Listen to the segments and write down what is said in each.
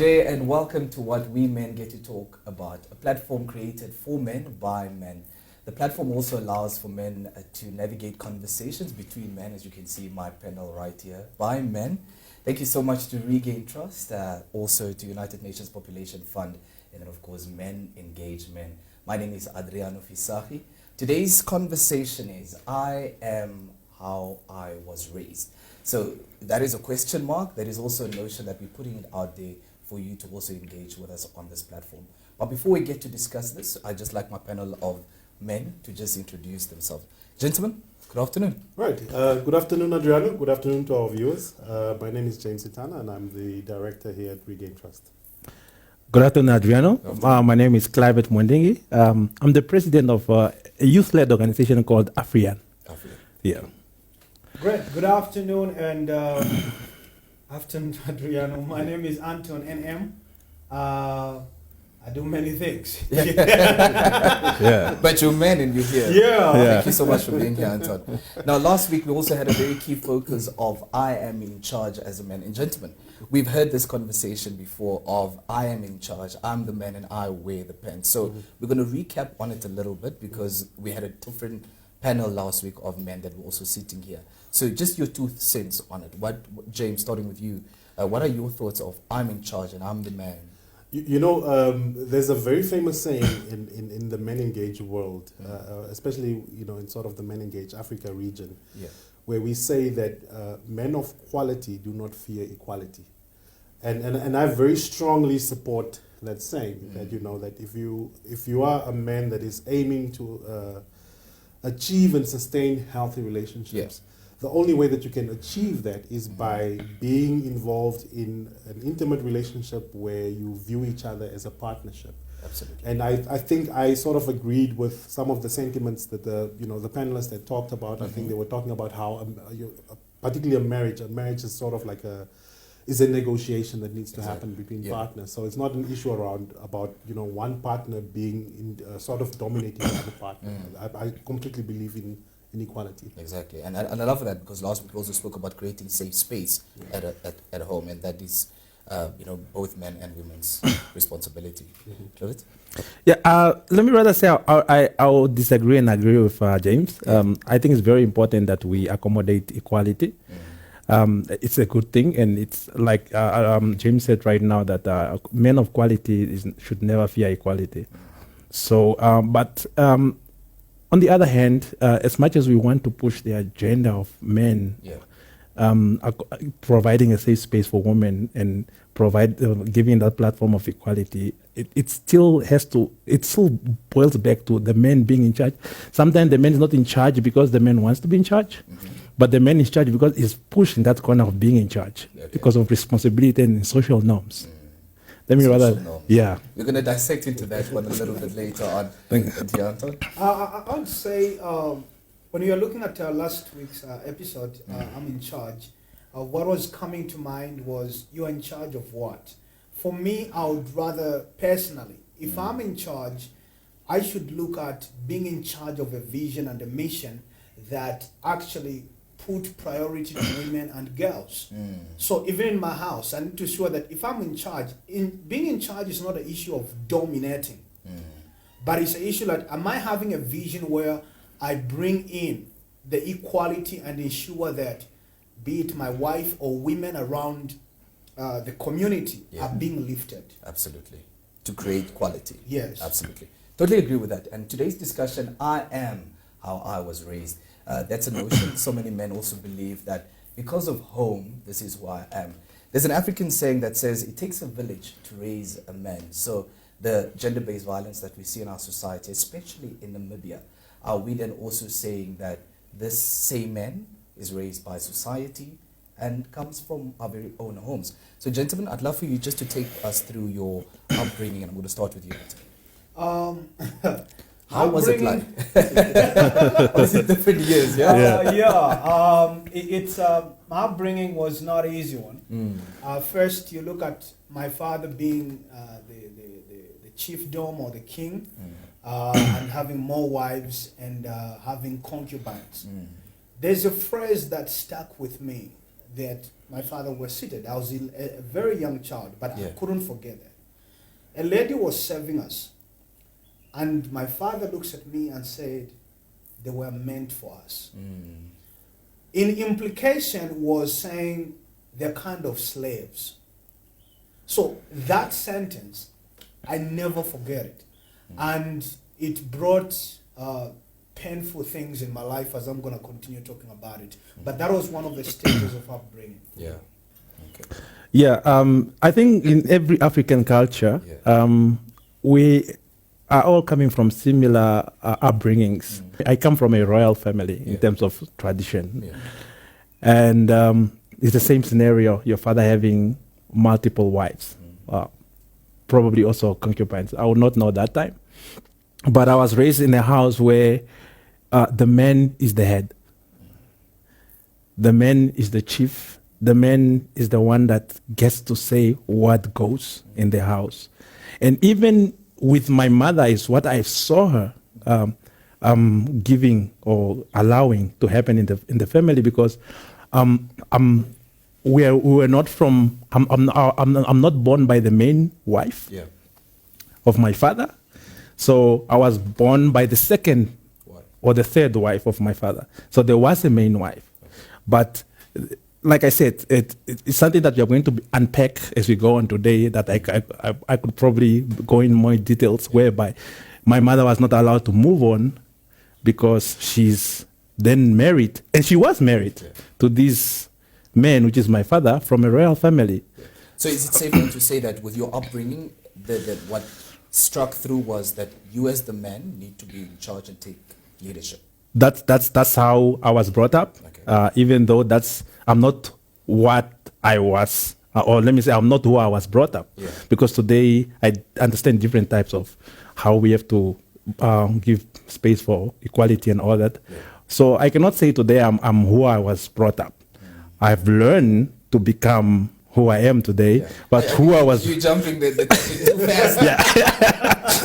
day and welcome to What We Men Get to Talk About, a platform created for men by men. The platform also allows for men to navigate conversations between men, as you can see my panel right here, by men. Thank you so much to Regain Trust, also to United Nations Population Fund, and then of course Men Engage Men. My name is Adriano Fisachi. Today's conversation is I am how I was raised. So that is a question mark. There is also a notion that we're putting it out there for you to also engage with us on this platform. But before we get to discuss this, I'd just like my panel of men to just introduce themselves. Gentlemen, good afternoon. Right. Good afternoon, Adriano. Good afternoon to our viewers. My name is James Itana, and I'm the director here at Regain Trust. Good afternoon, Adriano. My name is Clivet Mwendingi. I'm the president of a youth-led organization called Afrian. Yeah. Great. Good afternoon and afternoon, Adriano. My name is Anton NM. I do many things. Yeah. But you're men and you're here. Yeah. Thank you so much for being here, Anton. Now, last week we also had a very key focus of I am in charge as a man. And gentlemen, we've heard this conversation before of I am in charge, I'm the man and I wear the pants. So we're going to recap on it a little bit because we had a different panel last week of men that were also sitting here. So just your 2 cents on it. James, starting with you, what are your thoughts of I'm in charge and I'm the man? There's a very famous saying in the Men Engage world, especially, in sort of the Men Engage Africa region, where we say that men of quality do not fear equality. And I very strongly support that saying, that, that if you are a man that is aiming to achieve and sustain healthy relationships, the only way that you can achieve that is by being involved in an intimate relationship where you view each other as a partnership. Absolutely. And I think I sort of agreed with some of the sentiments that the panelists that talked about. I think they were talking about how, particularly a marriage is sort of like a negotiation that needs to happen between partners. So it's not an issue about one partner being sort of dominating the other partner. I completely believe in inequality. Exactly, and I love that because last week we also spoke about creating safe space at home, and that is both men and women's responsibility. Yeah, let me rather say I will disagree and agree with James. I think it's very important that we accommodate equality. It's a good thing, and it's like James said right now that men of quality should never fear equality. So, but on the other hand, as much as we want to push the agenda of men, providing a safe space for women and giving that platform of equality, it still boils back to the men being in charge. Sometimes the man is not in charge because the man wants to be in charge, but the man is in charge because he's pushed in that corner of being in charge because of responsibility and social norms. Let me We're going to dissect into that one a little bit later on. I would say when you are looking at last week's episode, I'm in charge, what was coming to mind was you are in charge of what? For me, I would rather personally, if I'm in charge, I should look at being in charge of a vision and a mission that actually put priority to women and girls. So even in my house, I need to ensure that if I'm in charge, being in charge is not an issue of dominating, but it's an issue that am I having a vision where I bring in the equality and ensure that be it my wife or women around the community are being lifted. Absolutely. To create quality. Yes. Absolutely. Totally agree with that. And today's discussion, I am how I was raised. That's a notion. So many men also believe that because of home, this is who I am. There's an African saying that says it takes a village to raise a man. So the gender-based violence that we see in our society, especially in Namibia, are we then also saying that this same man is raised by society and comes from our very own homes? So gentlemen, I'd love for you just to take us through your upbringing, and I'm going to start with you. How was it like? Was it different years? My upbringing was not an easy one. First, you look at my father being the chiefdom or the king, and having more wives and having concubines. There's a phrase that stuck with me that my father was seated. I was a very young child, but I couldn't forget that. A lady was serving us, and my father looks at me and said, they were meant for us. In implication was saying they're kind of slaves. So that sentence, I never forget it. And it brought painful things in my life as I'm going to continue talking about it. But that was one of the stages of upbringing. Yeah. Okay. Yeah, I think in every African culture, we are all coming from similar upbringings. I come from a royal family in terms of tradition. And it's the same scenario, your father having multiple wives, probably also concubines. I would not know that time. But I was raised in a house where the man is the head. The man is the chief. The man is the one that gets to say what goes in the house. And even with my mother is what I saw her giving or allowing to happen in the family, because we were not from. I'm not born by the main wife of my father, so I was born by the second or the third wife of my father. So there was a main wife, but like I said, it's something that we are going to unpack as we go on today, that I could probably go in more details, whereby my mother was not allowed to move on because she's then married, and she was married to this man, which is my father, from a royal family. So is it safe to say that with your upbringing, that what struck through was that you as the man need to be in charge and take leadership? That's how I was brought up. Okay. Even though I'm not what I was, or let me say, I'm not who I was brought up. Because today I understand different types of how we have to give space for equality and all that. So I cannot say today I'm who I was brought up. I've learned to become who I am today, but who I was. You're jumping the too fast.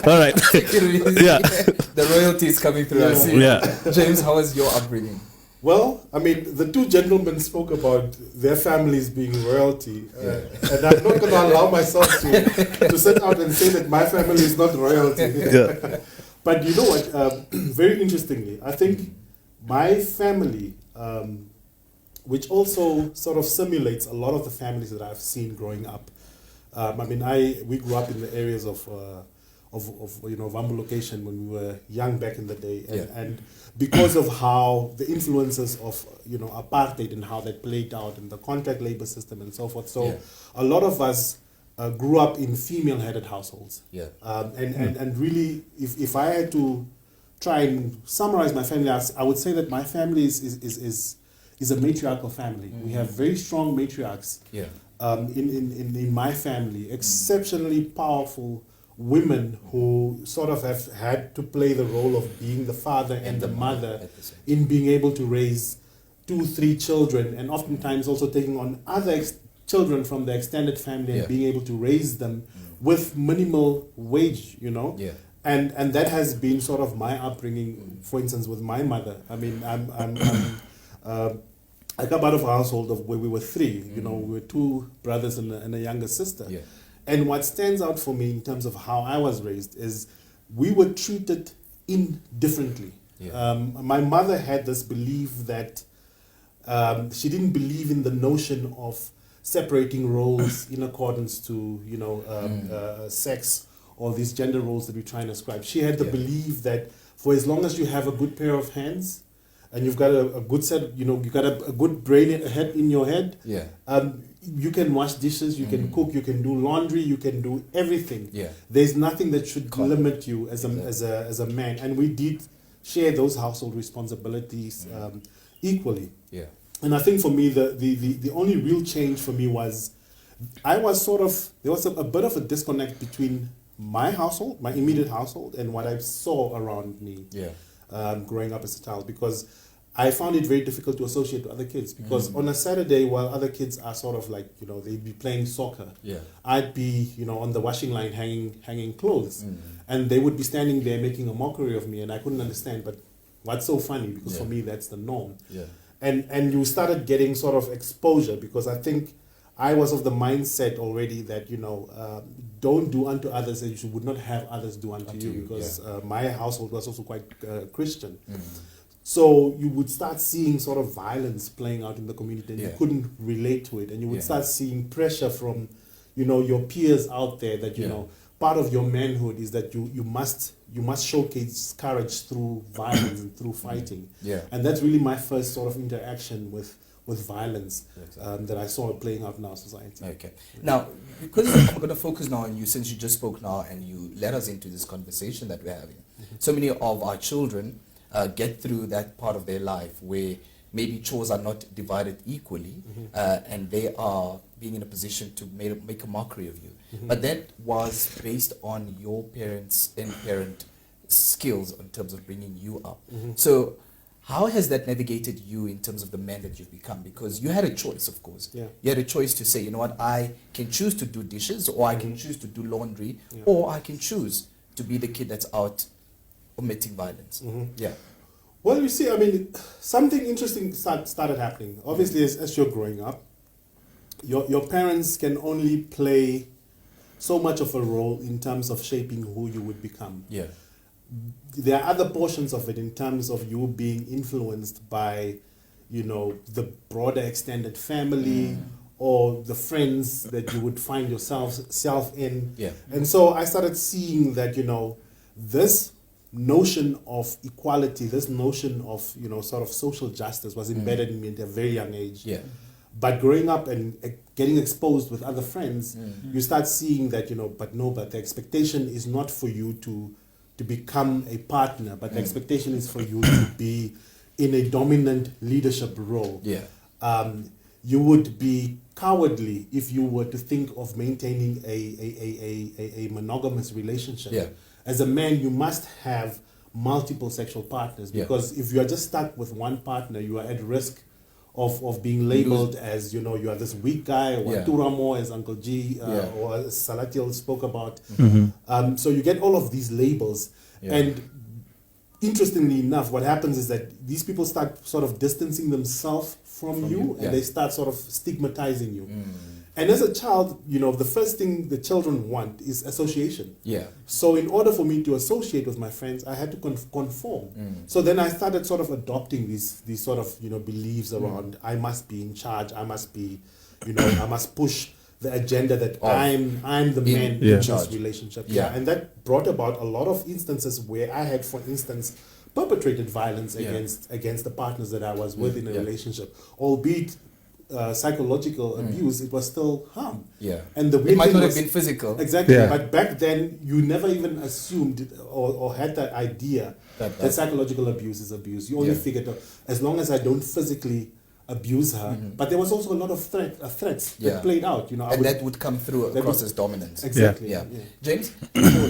All right. The royalty is coming through. I see. James, how was your upbringing? Well, I mean, the two gentlemen spoke about their families being royalty, and I'm not going to allow myself to set out and say that my family is not royalty. But you know what? Very interestingly, I think my family, which also sort of simulates a lot of the families that I've seen growing up. I mean, we grew up in the areas of Vambu location when we were young back in the day, and because of how the influences of apartheid and how that played out in the contract labor system and so forth. So a lot of us grew up in female-headed households. And really, if I had to try and summarize my family, I would say that my family is a matriarchal family. We have very strong matriarchs in my family, exceptionally powerful women who sort of have had to play the role of being the father and the mother in being able to raise 2-3 children, and oftentimes also taking on other children from the extended family and being able to raise them with minimal wage, and that has been sort of my upbringing. For instance, with my mother, I mean, I come out of a household of where we were 3. We were 2 brothers and a younger sister. And what stands out for me in terms of how I was raised is we were treated indifferently. My mother had this belief that she didn't believe in the notion of separating roles in accordance to sex or these gender roles that we try and ascribe. She had the belief that for as long as you have a good pair of hands and you've got a good set, you've got a good brain head in your head, you can wash dishes, you can cook, you can do laundry, you can do everything. There's nothing that should limit you as a man. And we did share those household responsibilities equally. And I think for me, the only real change for me was there was a bit of a disconnect between my household, my immediate household, and what I saw around me growing up as a child, because I found it very difficult to associate with other kids, because on a Saturday, while other kids are sort of like, they'd be playing soccer, I'd be, on the washing line hanging clothes, and they would be standing there making a mockery of me, and I couldn't understand, but what's so funny, because for me, that's the norm. and you started getting sort of exposure, because I think I was of the mindset already that, don't do unto others as you would not have others do unto you, because my household was also quite Christian. So you would start seeing sort of violence playing out in the community, and you couldn't relate to it, and you would start seeing pressure from, your peers out there that, part of your manhood is that you must showcase courage through violence and through fighting. And that's really my first sort of interaction with violence that I saw playing out in our society. Okay. Now, because I'm going to focus now on you, since you just spoke now and you led us into this conversation that we're having. So many of our children get through that part of their life where maybe chores are not divided equally, and they are being in a position to make a mockery of you. But that was based on your parents' inherent skills in terms of bringing you up. So how has that navigated you in terms of the man that you've become? Because you had a choice, of course. You had a choice to say, you know what, I can choose to do dishes, or I can choose to do laundry, or I can choose to be the kid that's out omitting violence. Well, you see, I mean, something interesting started happening. Obviously, as you're growing up, your parents can only play so much of a role in terms of shaping who you would become. There are other portions of it in terms of you being influenced by, the broader extended family or the friends that you would find yourself in. And so I started seeing that, this notion of equality, this notion of, sort of social justice was embedded in me at a very young age. But growing up and getting exposed with other friends, you start seeing that, but the expectation is not for you to become a partner, but the expectation is for you to be in a dominant leadership role. You would be cowardly if you were to think of maintaining a monogamous relationship. As a man, you must have multiple sexual partners, because if you are just stuck with one partner, you are at risk of being labeled as, you are this weak guy, or Turamo, as Uncle G, or as Salatiel spoke about. So you get all of these labels. And interestingly enough, what happens is that these people start sort of distancing themselves from you, and they start sort of stigmatizing you. And as a child, the first thing the children want is association. So in order for me to associate with my friends, I had to conform. So then I started sort of adopting these sort of, beliefs around I must be in charge, I must be, I must push the agenda that I'm the man in this relationship. And that brought about a lot of instances where I had, for instance, perpetrated violence against the partners that I was with in a relationship, albeit psychological abuse, it was still harm. And the it might not have been physical. Exactly. But back then, you never even assumed or had that idea that psychological abuse is abuse. You only figured out, as long as I don't physically abuse her. But there was also a lot of threats that played out. And that would come through across as dominance. Exactly. James,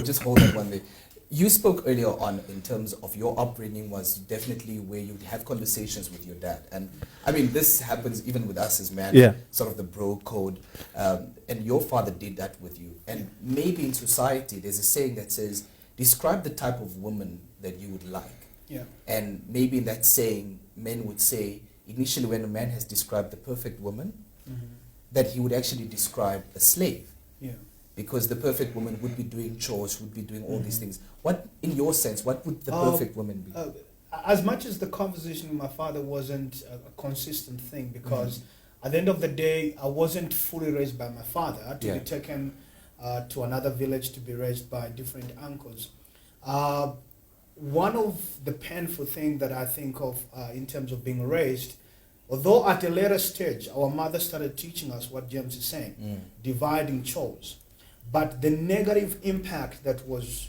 just hold that one there. You spoke earlier on in terms of your upbringing was definitely where you'd have conversations with your dad. And I mean, this happens even with us as men, sort of the bro code. And your father did that with you. And maybe in society, there's a saying that says, describe the type of woman that you would like. And maybe in that saying, men would say, initially when a man has described the perfect woman, that he would actually describe a slave. Because the perfect woman would be doing chores, would be doing all these things. What, in your sense, what would the perfect woman be? As much as the conversation with my father wasn't a consistent thing, because at the end of the day, I wasn't fully raised by my father. I had to be taken to another village to be raised by different uncles. One of the painful things that I think of in terms of being raised, although at a later stage, our mother started teaching us what James is saying, dividing chores. But the negative impact that was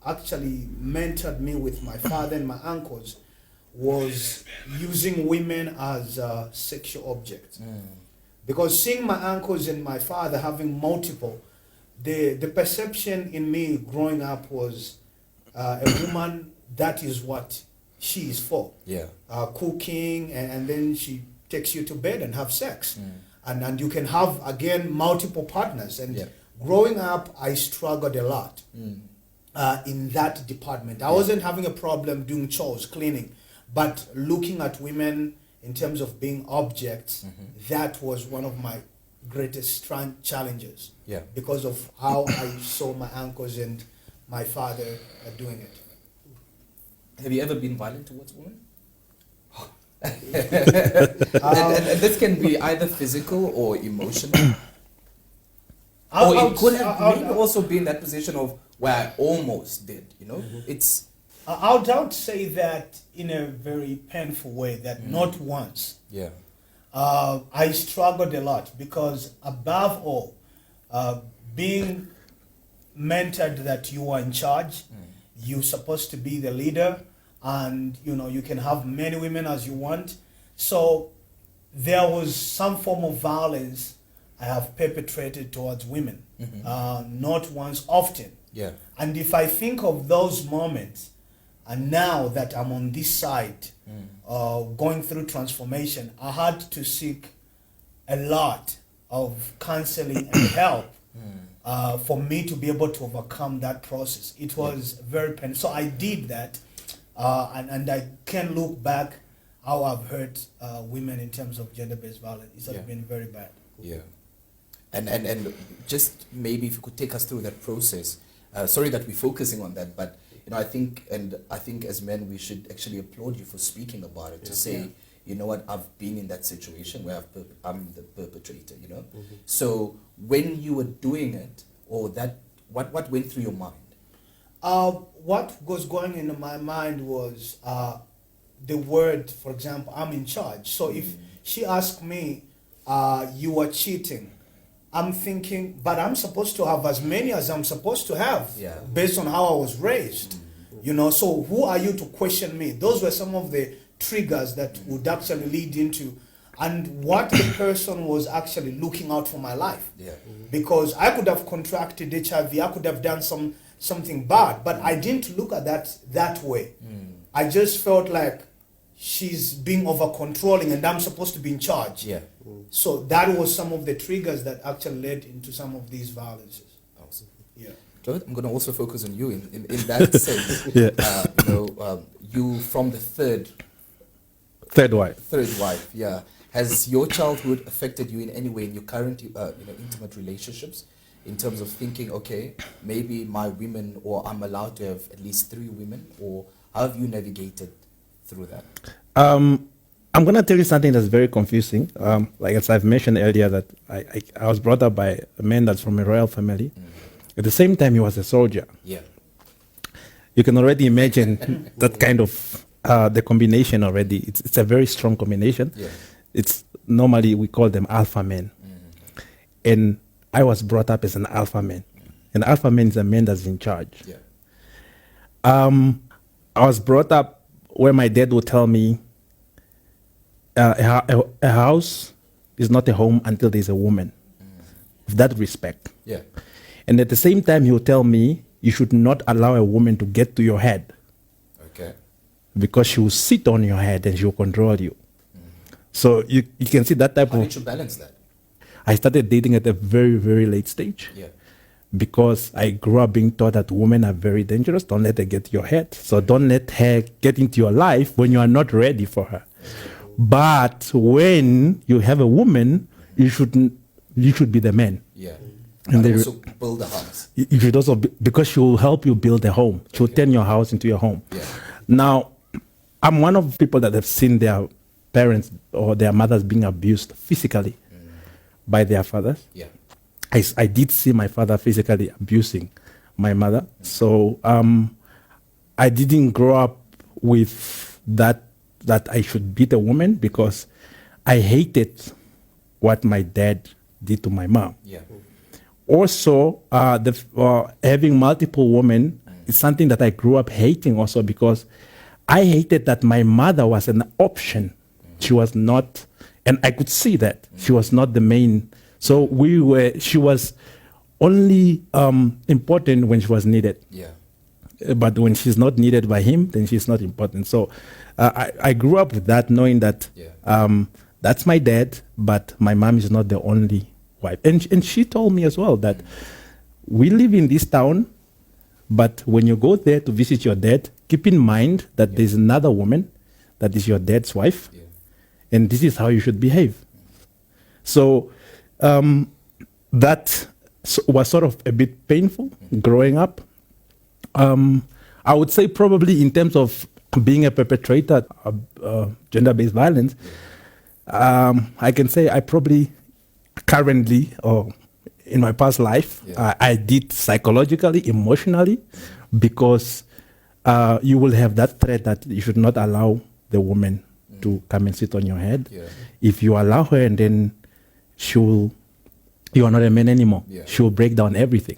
actually mentored me with my father and my uncles was using women as sexual objects. Because seeing my uncles and my father having multiple, the perception in me growing up was a woman, that is what she is for. Cooking, and then she takes you to bed and have sex. And you can have, again, multiple partners. And growing up, I struggled a lot in that department. I wasn't having a problem doing chores, cleaning, but looking at women in terms of being objects, that was one of my greatest challenges. Yeah. Because of how I saw my uncles and my father doing it. Have you ever been violent towards women? And this can be either physical or emotional. Or it could have maybe also been that position of where I almost did, you know? It's... I would say that in a very painful way, that not once. Yeah. I struggled a lot because above all, being mentored that you are in charge, you're supposed to be the leader, and you can have many women as you want. So there was some form of violence I have perpetrated towards women, not once, often. Yeah. And if I think of those moments, and now that I'm on this side, going through transformation, I had to seek a lot of counseling and help for me to be able to overcome that process. It was very painful. So I did that, and I can look back how I've hurt women in terms of gender-based violence. It has been very bad. Yeah. And just maybe if you could take us through that process. Sorry that we're focusing on that, but I think as men we should actually applaud you for speaking about it, to say, you know what, I've been in that situation where I'm the perpetrator, So when you were doing it, or that, what went through your mind? What was going into my mind was the word, for example, I'm in charge. So if she asked me, you are cheating, I'm thinking, but I'm supposed to have as many as I'm supposed to have, based on how I was raised. So who are you to question me? Those were some of the triggers that would actually lead into, and what the person was actually looking out for my life. Because I could have contracted HIV, I could have done something bad, but I didn't look at that way. I just felt like she's being over controlling and I'm supposed to be in charge. So that was some of the triggers that actually led into some of these violences. Awesome. Yeah. Claude, I'm going to also focus on you in that sense. You from the third wife. Yeah. Has your childhood affected you in any way in your current intimate relationships, in terms of thinking, okay, maybe my women, or I'm allowed to have at least 3 women, or how have you navigated through that? I'm going to tell you something that's very confusing. Like as I've mentioned earlier, that I was brought up by a man that's from a royal family. At the same time, he was a soldier. Yeah. You can already imagine that kind of the combination already. It's a very strong combination. Yeah. It's normally we call them alpha men. And I was brought up as an alpha man. An alpha man is a man that's in charge. Yeah. I was brought up where my dad would tell me, a house is not a home until there's a woman. With that respect. Yeah. And at the same time, he would tell me, you should not allow a woman to get to your head. Okay. Because she will sit on your head and she will control you. So you can see that type How of... did you balance that? I started dating at a very, very late stage. Yeah. Because I grew up being taught that women are very dangerous. Don't let her get to your head. So don't let her get into your life when you are not ready for her. But when you have a woman, you should be the man. Yeah. And they also build a house. You should also because she will help you build a home. She will turn your house into your home. Yeah. Now, I'm one of the people that have seen their parents or their mothers being abused physically by their fathers. Yeah. I did see my father physically abusing my mother. So I didn't grow up with that I should beat a woman, because I hated what my dad did to my mom. Yeah. Also, having multiple women is something that I grew up hating also, because I hated that my mother was an option. She was not, and I could see that she was not the main. So she was only important when she was needed. Yeah. But when she's not needed by him, then she's not important. So I grew up with that, knowing that that's my dad, but my mom is not the only wife. And she told me as well that we live in this town, but when you go there to visit your dad, keep in mind that there's another woman that is your dad's wife. Yeah. and this is how you should behave. So that was sort of a bit painful growing up. I would say probably in terms of being a perpetrator of gender-based violence, I can say I probably currently, or in my past life, I did psychologically, emotionally, because you will have that threat that you should not allow the woman to come and sit on your head. If you allow her, and then you are not a man anymore. She will break down everything.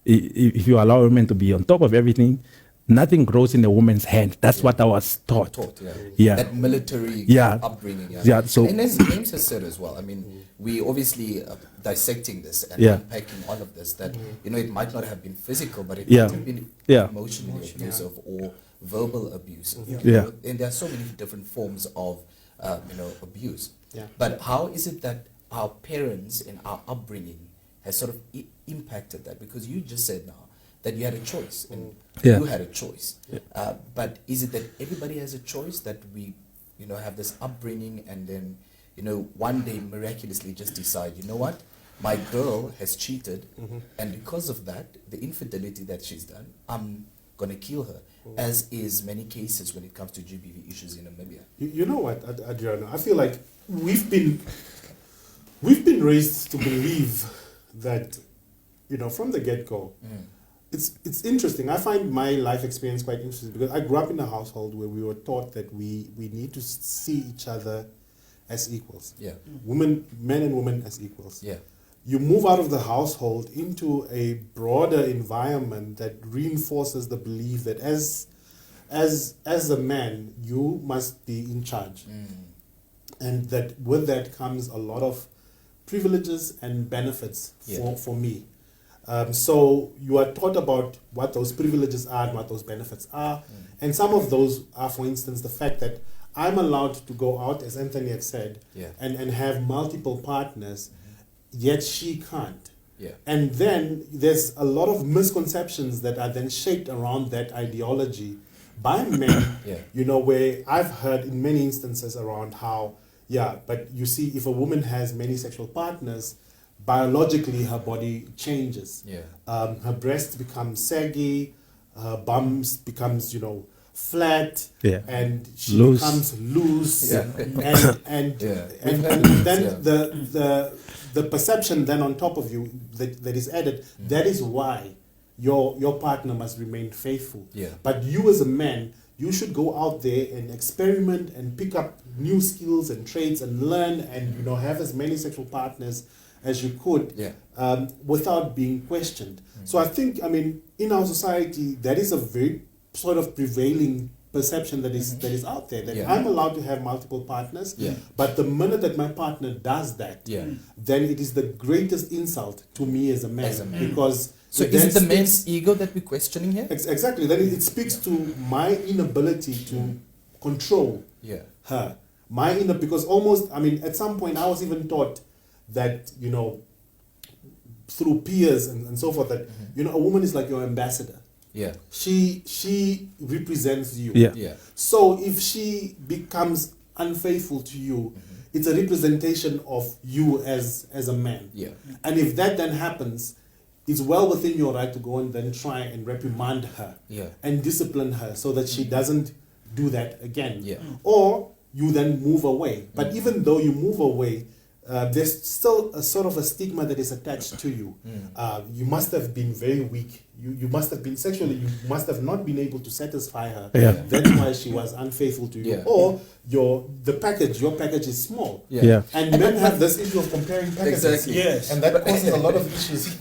If you allow a woman to be on top of everything, nothing grows in a woman's hand. That's what I was taught. That military upbringing. So, and as James has said as well, I mean, we obviously dissecting this and unpacking all of this, that, you know, it might not have been physical, but it might have been emotionally abusive or verbal abuse. And there are so many different forms of, abuse. But how is it that our parents and our upbringing has sort of impacted that? Because you just said now that you had a choice, and you had a choice. But is it that everybody has a choice, that we, have this upbringing, and then, one day miraculously just decide, you know what, my girl has cheated, and because of that, the infidelity that she's done, I'm going to kill her, as is many cases when it comes to GBV issues in Namibia. You know what, Adriano, I feel like we've been raised to believe that, from the get-go, it's interesting. I find my life experience quite interesting, because I grew up in a household where we were taught that we need to see each other as equals. Men and women as equals. You move out of the household into a broader environment that reinforces the belief that as a man, you must be in charge. And that with that comes a lot of privileges and benefits for me. So you are taught about what those privileges are and what those benefits are. And some of those are, for instance, the fact that I'm allowed to go out, as Anthony had said, and have multiple partners, yet she can't. And then there's a lot of misconceptions that are then shaped around that ideology by men, where I've heard in many instances around how, but you see, if a woman has many sexual partners, biologically her body changes. Her breasts become saggy, her bums becomes, flat, and she becomes loose, and then the perception then on top of you that is added, that is why your partner must remain faithful. But you as a man, you should go out there and experiment and pick up new skills and traits and learn and have as many sexual partners as you could without being questioned. So I think, in our society, that is a very sort of prevailing perception that is out there, that I'm allowed to have multiple partners, but the minute that my partner does that, then it is the greatest insult to me as a man. Because so is it the man's ego that we're questioning here? Exactly. Then it speaks to my inability to control her. Because almost, at some point I was even taught that, through peers and so forth, that, a woman is like your ambassador. She represents you. So if she becomes unfaithful to you, it's a representation of you as a man. And if that then happens, it's well within your right to go and then try and reprimand her and discipline her so that she doesn't do that again. Or you then move away. But even though you move away, there's still a sort of a stigma that is attached to you. You must have been very weak. You must have been sexually, you must have not been able to satisfy her. That's why she was unfaithful to you. Or your package is small. And men have this issue of comparing packages. And that causes a lot of issues.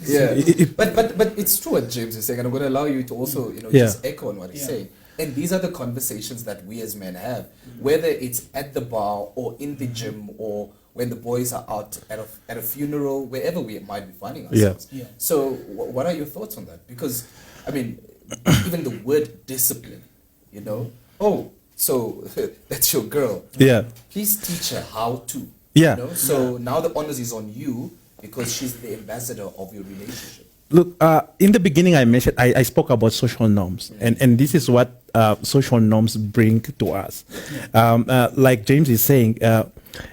But it's true what James is saying, and I'm going to allow you to also just echo on what he's saying. And these are the conversations that we as men have, whether it's at the bar or in the gym or when the boys are out at a funeral, wherever we might be finding ourselves. So what are your thoughts on that? Because, even the word discipline, so that's your girl. Please teach her how to. So now the onus is on you because she's the ambassador of your relationship. Look, in the beginning I mentioned, I spoke about social norms, and this is what social norms bring to us. Like James is saying,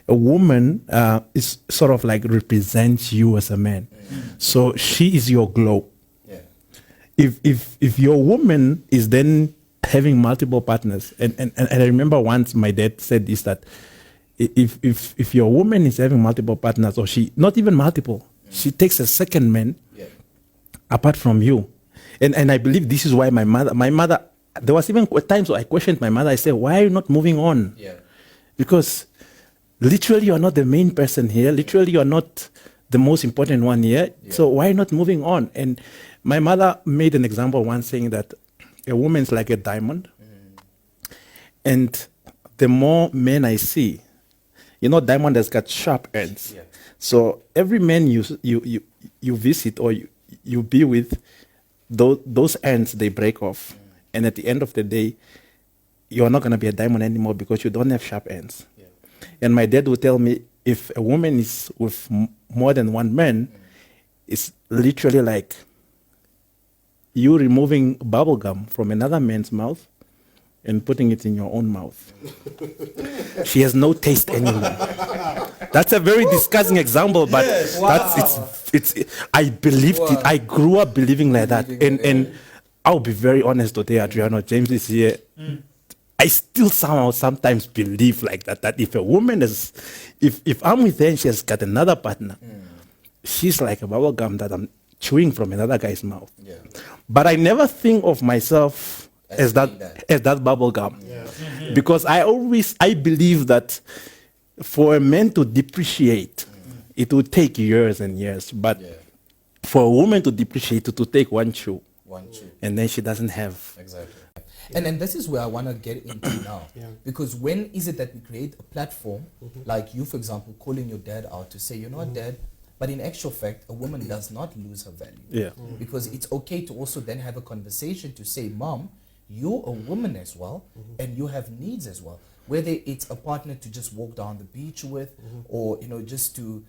a woman is sort of like represents you as a man. So she is your glow. Yeah. If your woman is then having multiple partners, and I remember once my dad said this, that if your woman is having multiple partners, or she not even multiple, she takes a second man apart from you. And I believe this is why my mother, there was even times where I questioned my mother. I said, why are you not moving on? Yeah. Because literally you're not the main person here. Literally you're not the most important one here. Yeah. So why not moving on? And my mother made an example once saying that a woman's like a diamond. And the more men I see, diamond has got sharp ends. Yeah. So every man you visit or you be with, those ends, they break off. And at the end of the day, you're not going to be a diamond anymore because you don't have sharp ends. Yeah. And my dad would tell me, if a woman is with more than one man, it's literally like you removing bubble gum from another man's mouth and putting it in your own mouth. She has no taste anymore. That's a very disgusting example, but it's I believed it. I grew up believing like that. And I'll be very honest today, Adriano. James is here. I still somehow sometimes believe like that if a woman is, if I'm with her and she has got another partner, she's like a bubble gum that I'm chewing from another guy's mouth. Yeah. But I never think of myself as that bubble gum. Yeah. Because I believe that for a man to depreciate, it will take years and years. But for a woman to depreciate, it will take one chew. And then she doesn't have. Exactly. And this is where I want to get into now. Because when is it that we create a platform, like you, for example, calling your dad out to say, you know what, Dad, but in actual fact, a woman does not lose her value. Yeah. Because it's okay to also then have a conversation to say, Mom, you're a woman as well, and you have needs as well. Whether it's a partner to just walk down the beach with, or just to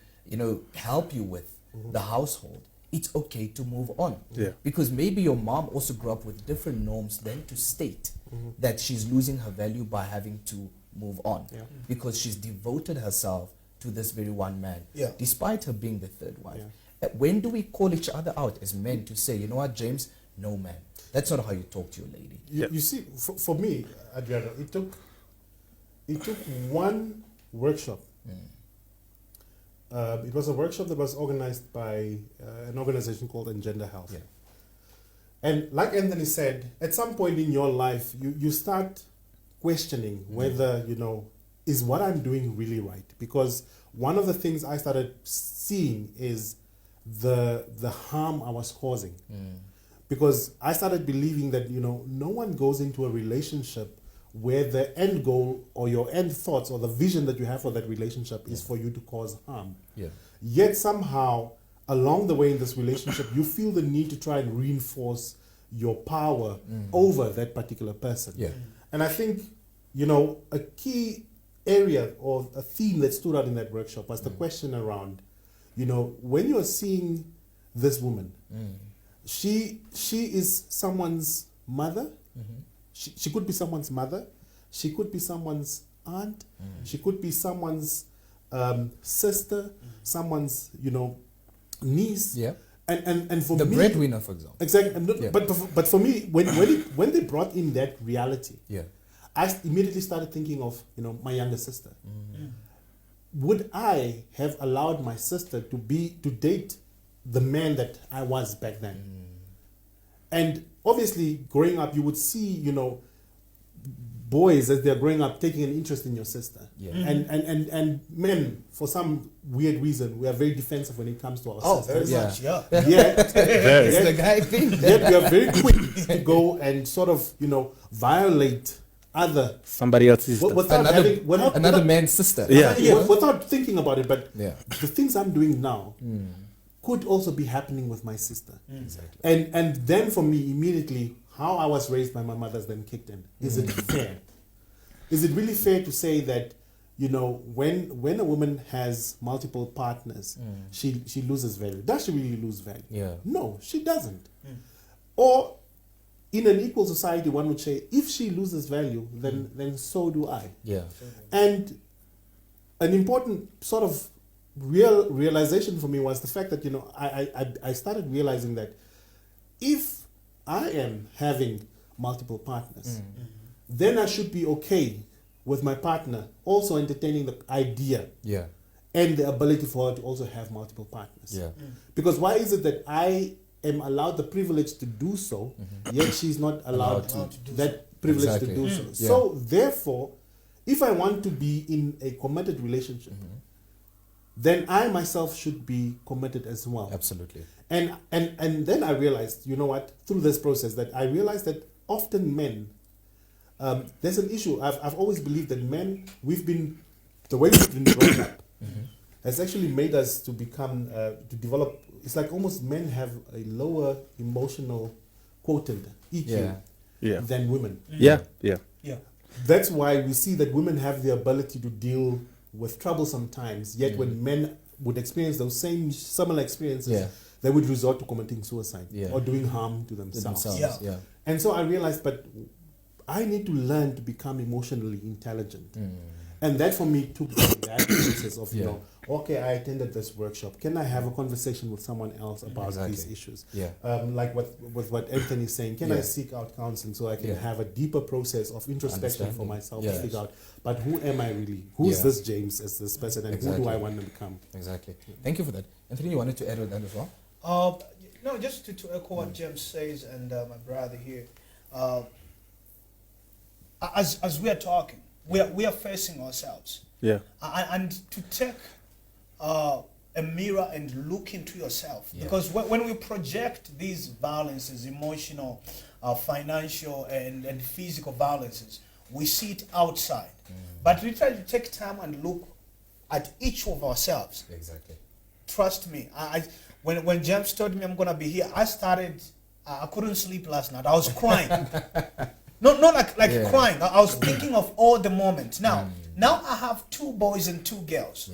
help you with the household, it's okay to move on. Yeah. Because maybe your mom also grew up with different norms than to state that she's losing her value by having to move on, because she's devoted herself to this very one man, despite her being the third wife. When do we call each other out as men to say, you know what, James, no, man, that's not how you talk to your lady? You see, for me, Adriano, it took one workshop. It was a workshop that was organized by an organization called Engender Health. Yeah. And like Anthony said, at some point in your life, you start questioning whether, is what I'm doing really right? Because one of the things I started seeing is the harm I was causing. Because I started believing that, no one goes into a relationship where the end goal or your end thoughts or the vision that you have for that relationship is for you to cause harm. Yet somehow, along the way in this relationship, you feel the need to try and reinforce your power over that particular person. And I think, a key area or a theme that stood out in that workshop was the question around, when you're seeing this woman, she is someone's mother. She could be someone's mother. She could be someone's aunt. She could be someone's sister, someone's, niece. And for the me, breadwinner, for example. Exactly. But for me, when they brought in that reality, I immediately started thinking of, my younger sister. Would I have allowed my sister to date the man that I was back then? And obviously, growing up, you would see, boys as they're growing up taking an interest in your sister. And men, for some weird reason, we are very defensive when it comes to our sisters. Very much, It's the guy thing. Yet we are very quick to go and sort of, violate somebody else's another man's sister. Without thinking about it. But the things I'm doing now could also be happening with my sister. Exactly. And then for me, immediately, how I was raised by my mother's then kicked in. Is it fair? Is it really fair to say that, when a woman has multiple partners, she loses value? Does she really lose value? No, she doesn't. Or in an equal society, one would say, if she loses value, then so do I. Yeah. And an important sort of realization for me was the fact that, you know, I started realizing that if I am having multiple partners, then I should be okay with my partner also entertaining the idea and the ability for her to also have multiple partners. Because why is it that I am allowed the privilege to do so, yet she's not allowed to that privilege to do so? So therefore, if I want to be in a committed relationship, then I myself should be committed as well. Absolutely. And then I realized, you know what, through this process, that I realized that often men, there's an issue. I've always believed that men, the way we've been brought up has actually made us to become, to develop, it's like almost men have a lower emotional quotient, EQ, than women. Yeah. That's why we see that women have the ability to deal with trouble sometimes, yet when men would experience those same similar experiences, they would resort to committing suicide or doing harm to themselves. And so I realized, but I need to learn to become emotionally intelligent. And that for me took that process of, you know, okay, I attended this workshop. Can I have a conversation with someone else about these issues? Like with what Anthony's saying, can I seek out counseling so I can have a deeper process of introspection for myself to figure out, but who am I really? Who's this James as this person, and who do I want to become? Exactly. Thank you for that. Anthony, you wanted to add on that as well? No, just to echo what James says and my brother here. As we are talking, we are facing ourselves. And to take a mirror and look into yourself. Because when we project these violences, emotional, financial, and physical violences, we see it outside. But we try to take time and look at each of ourselves. Exactly. Trust me. When James told me I'm going to be here, I couldn't sleep last night. I was crying. Not like crying. I was thinking of all the moments. Now I have 2 boys and 2 girls.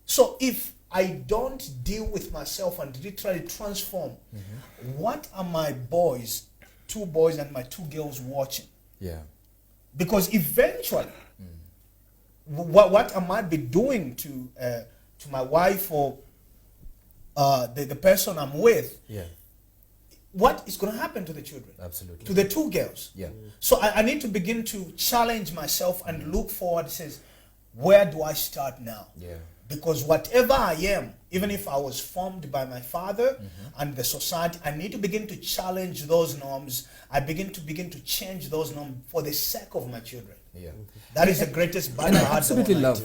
So if I don't deal with myself and literally transform, what are my boys, 2 boys and my 2 girls watching? Because eventually, what I might be doing to my wife or the person I'm with, what is going to happen to the children? Absolutely. To the 2 girls. So I need to begin to challenge myself and look forward. It says, where do I start now? Because whatever I am, even if I was formed by my father and the society, I need to begin to challenge those norms. I begin to change those norms for the sake of my children. That is the greatest battle. And I absolutely love,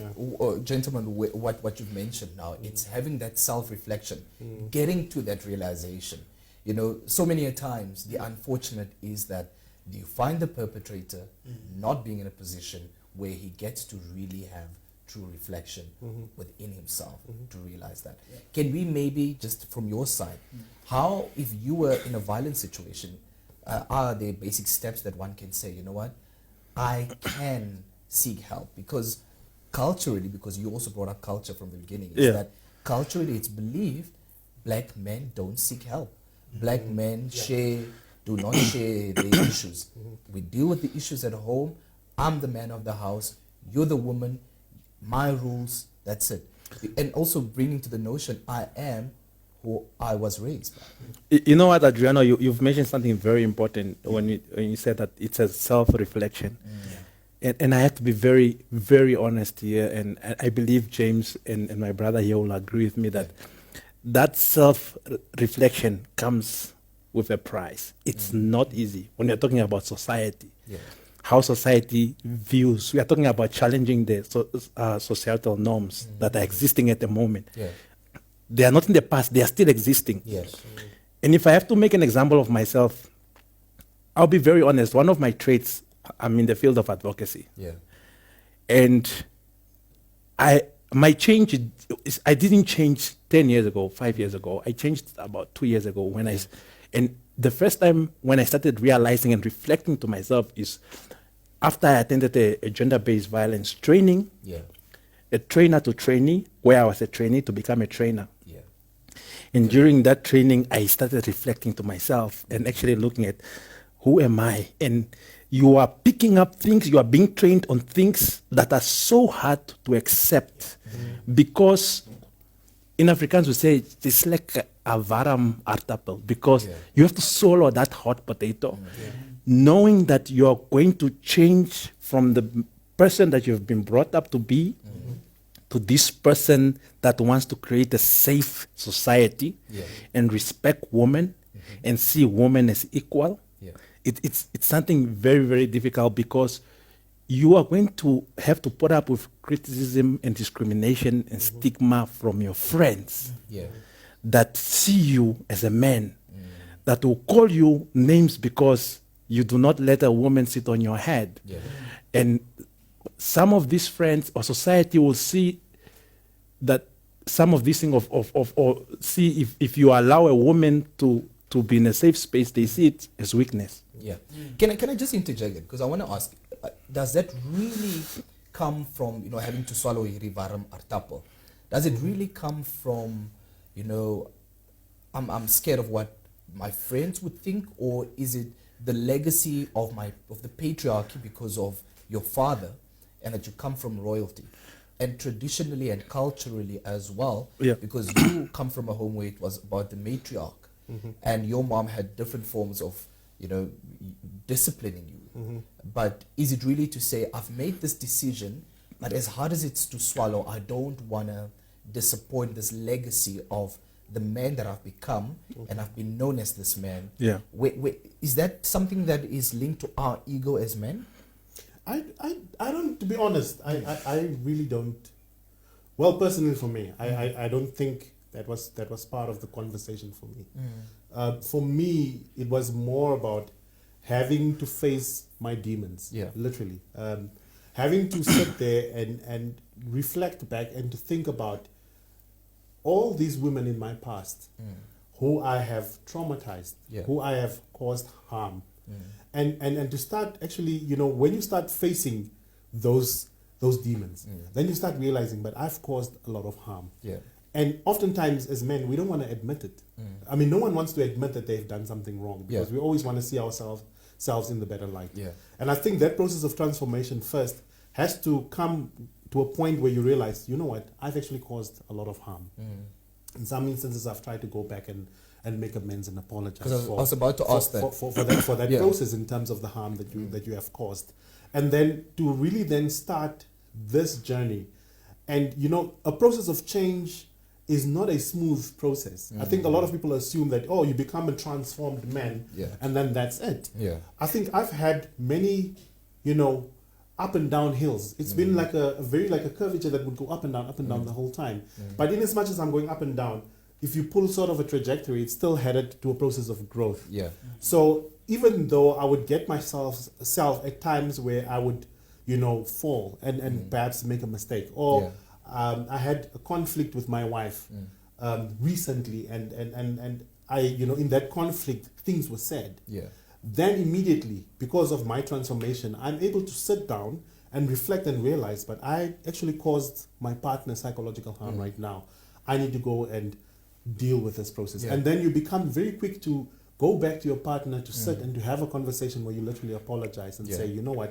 gentlemen, what you've mentioned now. It's having that self-reflection, getting to that realization. You know, so many a times, the unfortunate is that you find the perpetrator not being in a position where he gets to really have true reflection within himself to realize that. Can we maybe, just from your side, how, if you were in a violent situation, are there basic steps that one can say, you know what, I can seek help? Because culturally, because you also brought up culture from the beginning, is that culturally it's believed black men don't seek help. Black men do not share their issues. We deal with the issues at home. I'm the man of the house. You're the woman. My rules. That's it. And also bringing to the notion, I am who I was raised by. You know what, Adriano, you've mentioned something very important when you said that it's a self-reflection. And I have to be very, very honest here. And I believe James and my brother here will agree with me that self-reflection comes with a price. It's not easy when you're talking about society. How society views. We are talking about challenging the societal norms that are existing at the moment. They are not in the past. They are still existing. And if I have to make an example of myself, I'll be very honest. One of my traits, I'm in the field of advocacy. And my change is, I didn't change 10 years ago, 5 years ago. I changed about 2 years ago and the first time when I started realizing and reflecting to myself is after I attended a gender-based violence training, a trainer to trainee, where I was a trainee to become a trainer. And during that training, I started reflecting to myself and actually looking at who am I? And you are picking up things, you are being trained on things that are so hard to accept. Because in Afrikaans we say it's like a warm aardappel, because you have to swallow that hot potato, knowing that you are going to change from the person that you've been brought up to be to this person that wants to create a safe society and respect women and see women as equal. It's something very, very difficult, because you are going to have to put up with criticism and discrimination and stigma from your friends that see you as a man, that will call you names because you do not let a woman sit on your head. And some of these friends or society will see that some of these things or see if you allow a woman to be in a safe space, they see it as weakness. Can I just interject it? Because I want to ask, does that really come from, having to swallow a warm aardappel? Does it really come from, I'm scared of what my friends would think, or is it the legacy of the patriarchy because of your father, and that you come from royalty, and traditionally and culturally as well, because you come from a home where it was about the matriarch, and your mom had different forms of disciplining you. But is it really to say, I've made this decision, but as hard as it's to swallow, I don't want to disappoint this legacy of the man that I've become, and I've been known as this man. Is that something that is linked to our ego as men? I don't, to be honest, I really don't. Well, personally for me, I don't think that was part of the conversation for me. For me, it was more about having to face my demons, literally. Having to sit there and reflect back and to think about all these women in my past who I have traumatized, who I have caused harm. And to start actually, when you start facing those demons, then you start realizing, but I've caused a lot of harm. And oftentimes as men, we don't want to admit it. I mean, no one wants to admit that they've done something wrong, because we always want to see ourselves in the better light. And I think that process of transformation first has to come to a point where you realize, you know what, I've actually caused a lot of harm. In some instances, I've tried to go back and make amends and apologize. Because I was about to ask that. For that process in terms of the harm that you have caused. And then to really then start this journey. And, a process of change is not a smooth process. I think a lot of people assume that, you become a transformed man, and then that's it. I think I've had many, up and down hills. It's been like a curvature that would go up and down the whole time. But in as much as I'm going up and down, if you pull sort of a trajectory, it's still headed to a process of growth. So even though I would get myself at times where I would, fall and perhaps make a mistake, or I had a conflict with my wife recently, and I, in that conflict, things were said. Then immediately, because of my transformation, I'm able to sit down and reflect and realize, but I actually caused my partner psychological harm right now. I need to go and deal with this process. And then you become very quick to go back to your partner, to sit and to have a conversation where you literally apologize and say, you know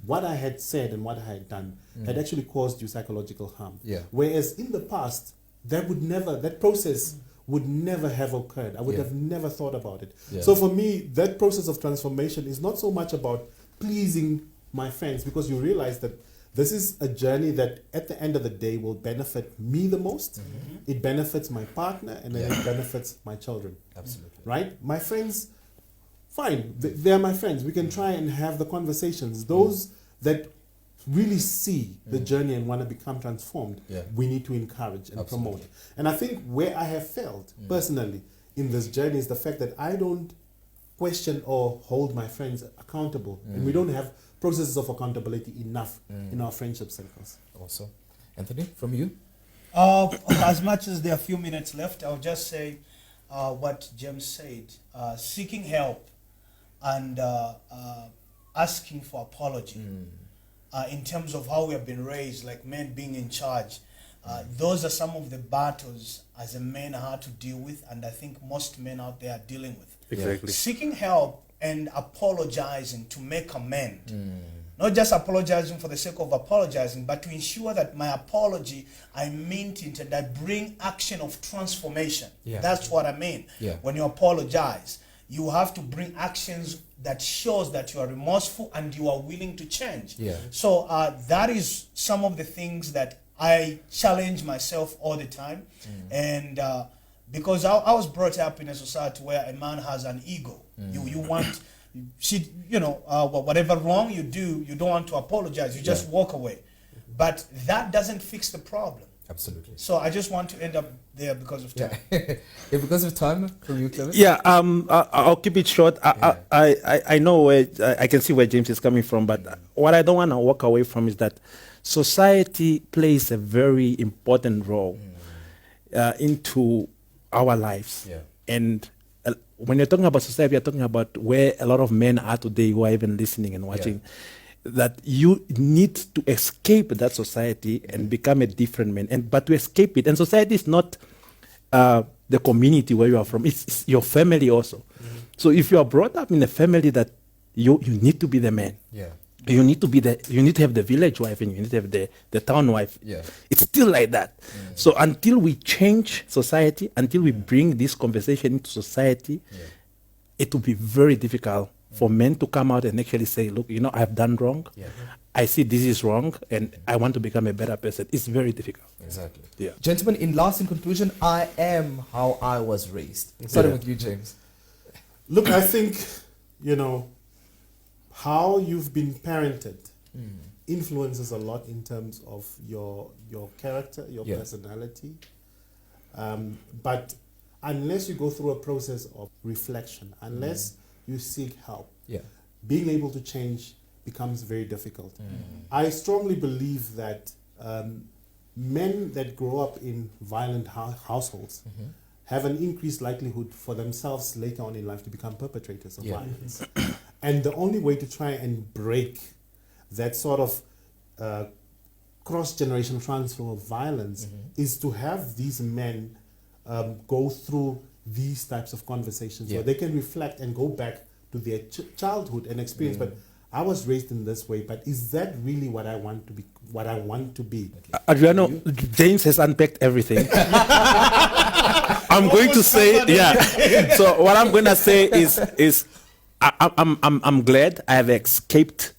what I had said and what I had done had actually caused you psychological harm. Whereas in the past, that process would never have occurred. I would have never thought about it. So for me, that process of transformation is not so much about pleasing my friends, because you realize that this is a journey that at the end of the day will benefit me the most. It benefits my partner, and then it benefits my children. Absolutely. Right? My friends, fine, they're my friends. We can try and have the conversations. Those that really see the journey and want to become transformed, we need to encourage and promote. And I think where I have failed personally in this journey is the fact that I don't question or hold my friends accountable, and we don't have processes of accountability enough in our friendship circles. Awesome. Anthony, from you? As much as there are a few minutes left, I'll just say what James said. Seeking help and asking for apology in terms of how we have been raised, like men being in charge. Those are some of the battles as a man are hard to deal with, and I think most men out there are dealing with. Exactly. Seeking help and apologizing to make amends. Not just apologizing for the sake of apologizing, but to ensure that my apology, I meant it and I bring action of transformation. Yeah. That's what I mean. Yeah. When you apologize, you have to bring actions that shows that you are remorseful and you are willing to change. Yeah. So that is some of the things that I challenge myself all the time. And because I was brought up in a society where a man has an ego. You want... whatever wrong you do, you don't want to apologize. You just walk away. But that doesn't fix the problem. Absolutely. So I just want to end up there because of time. Yeah. Because of time, from you, Clement? Yeah, I'll keep it short. I know where I can see where James is coming from, but what I don't want to walk away from is that society plays a very important role into our lives. Yeah. And when you're talking about society, you're talking about where a lot of men are today who are even listening and watching. That you need to escape that society and become a different man. But to escape it, and society is not the community where you are from, it's your family also. So if you are brought up in a family that you need to be the man. Yeah. You need to have the village wife and you need to have the town wife. Yeah. It's still like that. So until we change society, until we bring this conversation into society, it will be very difficult for men to come out and actually say, look, I've done wrong. Yeah. I see this is wrong and I want to become a better person. It's very difficult. Exactly. Yeah. Gentlemen, in conclusion, I am how I was raised. Starting with you, James. Look, I think, how you've been parented influences a lot in terms of your character, your personality. But unless you go through a process of reflection, unless you seek help, being able to change becomes very difficult. I strongly believe that men that grow up in violent households have an increased likelihood for themselves later on in life to become perpetrators of violence. And the only way to try and break that sort of cross-generational transfer of violence is to have these men go through these types of conversations where they can reflect and go back to their childhood and experience. But I was raised in this way, but is that really what I want to be? What I want to be? Adriano, James has unpacked everything. I'm going to say, So what I'm going to say is I'm glad I have escaped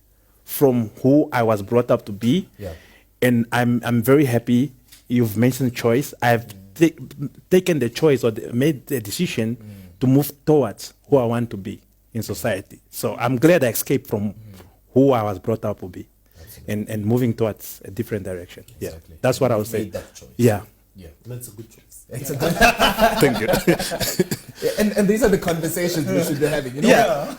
from who I was brought up to be, and I'm very happy. You've mentioned choice. I've taken the choice or made the decision to move towards who I want to be in society. So I'm glad I escaped from who I was brought up to be, and moving towards a different direction. Exactly. Yeah, that's what I would say. Made that choice. Yeah. That's a good choice. It's a good Thank you. and these are the conversations we should be having.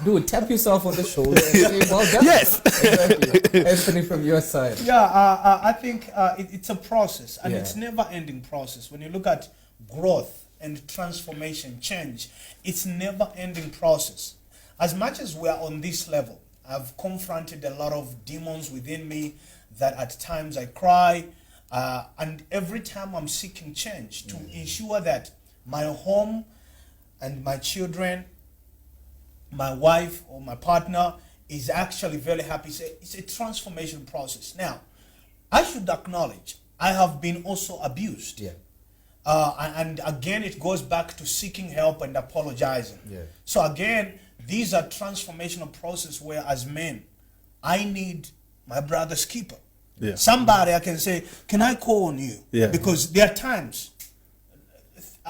Dude, tap yourself on the shoulder and say, well done. Yes. Exactly. Anthony, from your side. I think it's a process, and it's never-ending process. When you look at growth and transformation, change, it's never-ending process. As much as we are on this level, I've confronted a lot of demons within me that at times I cry, and every time I'm seeking change to ensure that my home and my children, my wife or my partner is actually very happy. It's a transformation process. Now, I should acknowledge I have been also abused. And again, it goes back to seeking help and apologizing. So again, these are transformational processes where as men, I need my brother's keeper. Somebody I can say, can I call on you? Because there are times,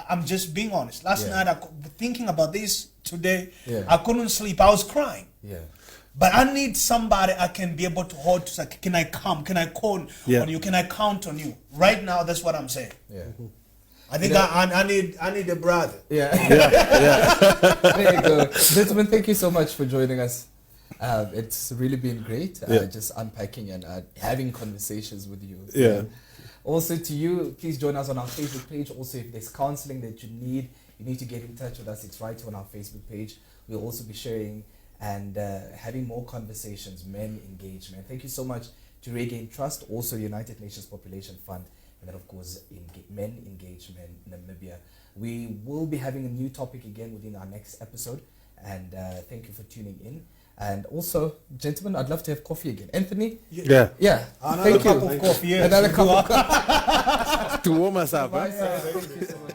I'm just being honest. Last night, thinking about this today, I couldn't sleep. I was crying. But I need somebody I can be able to hold to say, can I come? Can I call on you? Can I count on you? Right now, that's what I'm saying. I think I need a brother. There you go. Gentlemen, thank you so much for joining us. It's really been great just unpacking and having conversations with you. Also to you, please join us on our Facebook page. Also, if there's counseling that you need to get in touch with us. It's right on our Facebook page. We'll also be sharing and having more conversations, men engagement. Thank you so much to Regain Trust, also United Nations Population Fund, and then of course Men Engagement Namibia. We will be having a new topic again within our next episode, And thank you for tuning in. And also, gentlemen, I'd love to have coffee again. Anthony? Yeah. Yeah. Another Thank cup you. of coffee. Yes. Another cup of coffee. To warm us up. Thank you so much.